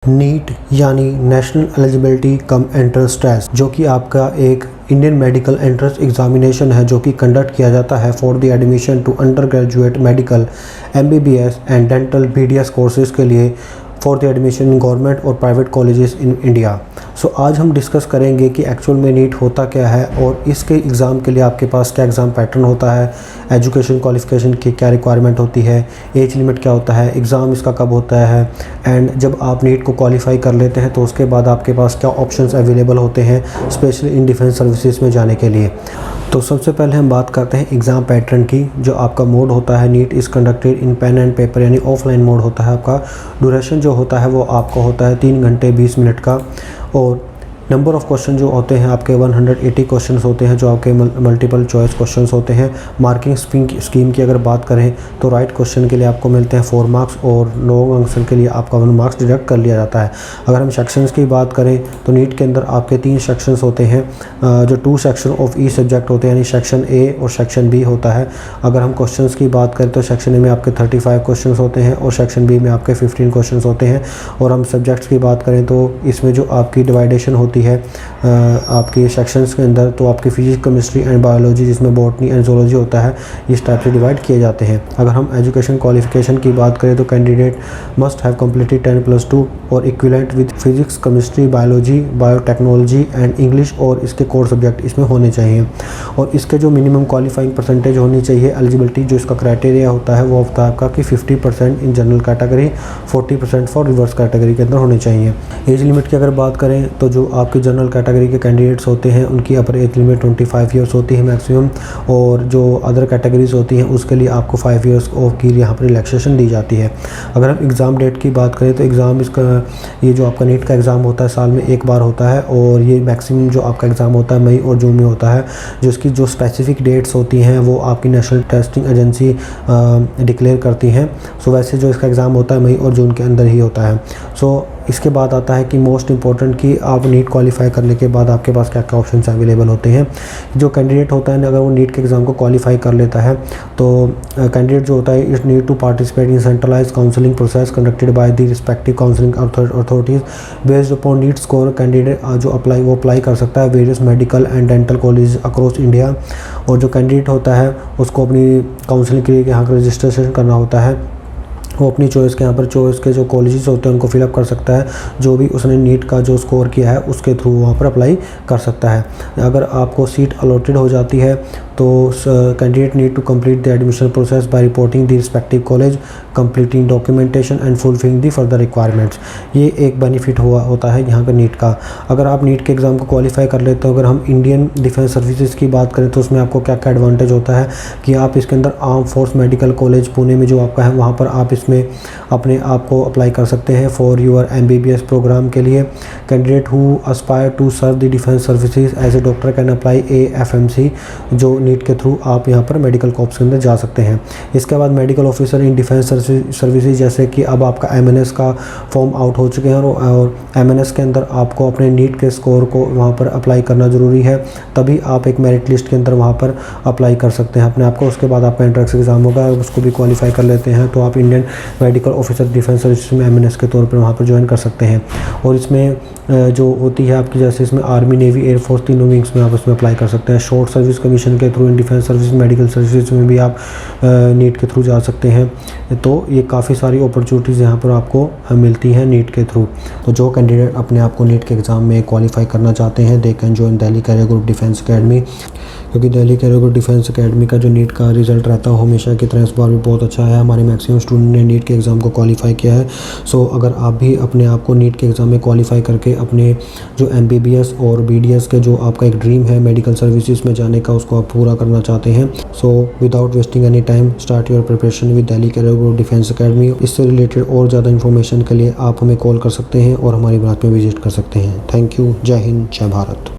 NEET यानी national eligibility cum entrance test, जो कि आपका एक इंडियन मेडिकल एंट्रेंस एग्जामिनेशन है, जो कि कंडक्ट किया जाता है for the admission to undergraduate medical MBBS and dental BDS courses के लिए for the admission in government और private colleges in India. So आज हम डिस्कस करेंगे कि एक्चुअल में नीट होता क्या है और इसके एग्ज़ाम के लिए आपके पास क्या एग्ज़ाम पैटर्न होता है, एजुकेशन क्वालिफिकेशन की क्या रिक्वायरमेंट होती है, एज लिमिट क्या होता है, एग्ज़ाम इसका कब होता है, एंड जब आप नीट को क्वालिफाई कर लेते हैं तो उसके बाद आपके पास क्या ऑप्शंस अवेलेबल होते हैं स्पेशली इन डिफेंस सर्विसेज में जाने के लिए। तो सबसे पहले हम बात करते हैं एग्ज़ाम पैटर्न की। जो आपका मोड होता है, NEET is conducted in pen and paper यानी ऑफलाइन मोड होता है आपका। ड्यूरेशन जो होता है वो आपका होता है 3 घंटे 20 मिनट का, और नंबर ऑफ़ क्वेश्चन जो होते हैं आपके 180 क्वेश्चंस होते हैं, जो आपके मल्टीपल चॉइस क्वेश्चंस होते हैं। मार्किंग स्कीम की अगर बात करें तो राइट क्वेश्चन के लिए आपको मिलते हैं 4 मार्क्स और रॉन्ग आंसर के लिए आपका 1 मार्क्स डिडक्ट कर लिया जाता है। अगर हम सेक्शंस की बात करें तो नीट के अंदर आपके 3 सेक्शंस होते हैं, जो 2 सेक्शन ऑफ ईच सब्जेक्ट होते हैं, यानी सेक्शन A और सेक्शन B होता है। अगर हम क्वेश्चंस की बात करें तो सेक्शन A में आपके 35 क्वेश्चंस होते हैं और सेक्शन B में आपके 15 क्वेश्चंस होते हैं। और हम सब्जेक्ट्स की बात करें तो इसमें जो आपकी डिवाइडेशन होती है आपके सेक्शंस के अंदर, तो आपकी फिजिक्स, केमिस्ट्री एंड बायोलॉजी, जिसमें बॉटनी एंड ज़ूलॉजी होता है, इस टाइप से डिवाइड किए जाते हैं। अगर हम एजुकेशन क्वालिफिकेशन की बात करें तो कैंडिडेट मस्ट हैव कंप्लीटेड 10+2 और equivalent with physics, chemistry, biology, biotechnology and English, और इसके कोर सब्जेक्ट इसमें होने चाहिए। और इसके जो मिनिमम क्वालिफाइंग परसेंटेज होनी चाहिए, एलिजिबिलिटी जो इसका क्राइटेरिया होता है वो होता है आपका कि 50% in general category, 40% for reverse category के अंदर होने चाहिए। एज लिमिट की अगर बात करें तो जो आपके जनरल कैटेगरी के कैंडिडेट्स होते हैं उनकी अपर एज लिमिट 25 ईयर्स होती है मैक्सिमम, और जो अदर कैटेगरीज होती हैं उसके लिए आपको 5 ईयर्स ऑफ की यहाँ पर रिलैक्सेशन दी जाती है। अगर हम एग्ज़ाम डेट की बात करें तो एग्ज़ाम इसका ये जो आपका नीट का एग्ज़ाम होता है साल में एक बार होता है, और ये मैक्सिमम जो आपका एग्ज़ाम होता है मई और जून में होता है। जो इसकी जो स्पेसिफिक डेट्स होती हैं वो आपकी नेशनल टेस्टिंग एजेंसी डिक्लेयर करती हैं। सो वैसे जो इसका एग्ज़ाम होता है मई और जून के अंदर ही होता है। सो इसके बाद आता है कि मोस्ट इंपॉर्टेंट कि आप नीट क्वालिफाई करने के बाद आपके पास क्या क्या ऑप्शंस अवेलेबल होते हैं। जो कैंडिडेट होता है अगर वो नीट के एग्ज़ाम को क्वालिफाई कर लेता है तो कैंडिडेट जो होता है it need to participate in centralize counselling process conducted by the respective counselling authorities based upon NEET score. Candidate जो अप्लाई कर सकता है various medical and dental college across India, और जो कैंडिडेट होता है उसको अपनी काउंसलिंग के लिए यहाँ पर रजिस्ट्रेशन करना होता है। वो अपनी चॉइस के यहाँ पर चॉइस के जो कॉलेजेस होते हैं उनको फिलअप कर सकता है, जो भी उसने नीट का जो स्कोर किया है उसके थ्रू वहाँ पर अप्लाई कर सकता है। अगर आपको सीट अलॉटेड हो जाती है तो candidate need to complete the admission process by reporting the respective college, completing documentation and fulfilling the further requirements. ये एक बेनिफिट होता है यहाँ का नीट का। अगर आप नीट के एग्ज़ाम को क्वालिफाई कर लेते हो, अगर हम इंडियन डिफेंस सर्विसेज की बात करें तो उसमें आपको क्या क्या एडवांटेज होता है कि आप इसके अंदर arm force medical college Pune में जो आपका है वहाँ पर आप इसमें अपने आप को अप्लाई कर सकते हैं फॉर योर MBBS प्रोग्राम के लिए। Candidate who aspire to serve the defence services as a doctor can apply AFMC, जो नीट के थ्रू आप यहाँ पर मेडिकल कॉर्प्स के अंदर जा सकते हैं। इसके बाद medical officer in defence services, जैसे कि अब आपका MNS का फॉर्म आउट हो चुके हैं और MNS के अंदर आपको अपने नीट के स्कोर को वहाँ पर अप्लाई करना ज़रूरी है, तभी आप एक मेरिट लिस्ट के अंदर वहाँ पर अप्लाई कर सकते हैं अपने आप को। उसके बाद आपका एंट्रेंस एग्ज़ाम होगा, उसको भी क्वालिफाई कर लेते हैं तो आप Indian medical officer defence services में MNS के तौर पर वहाँ पर ज्वाइन कर सकते हैं। और इसमें जो होती है आपकी, जैसे इसमें आर्मी, नेवी, एयरफोर्स तीनों विंग्स में आप उसमें अप्लाई कर सकते हैं। शॉर्ट सर्विस कमीशन के through in defence service, medical services में भी आप नीट के थ्रू जा सकते हैं। तो ये काफ़ी सारी अपॉर्चुनिटीज़ यहाँ पर आपको मिलती हैं नीट के थ्रू। तो जो कैंडिडेट अपने आप को नीट के एग्ज़ाम में क्वालिफाई करना चाहते हैं they can join Delhi career group defence academy, क्योंकि Delhi career group defence academy का जो नीट का रिजल्ट रहता है हमेशा की तरह इस बार भी बहुत अच्छा है। हमारे मैक्सिमम स्टूडेंट ने नीट के एग्ज़ाम को क्वालिफाई किया है। सो अगर आप भी अपने आप को नीट के एग्ज़ाम में क्वालिफाई करके अपने जो MBBS और BDS के जो आपका एक ड्रीम है मेडिकल सर्विसेज में जाने का, उसको आप पूरा करना चाहते हैं, so without wasting any time start your preparation with Delhi career group defence academy. इससे रिलेटेड और ज़्यादा इन्फॉर्मेशन के लिए आप हमें कॉल कर सकते हैं और हमारी ब्रांच में विजिट कर सकते हैं। Thank you. जय हिंद, जय भारत।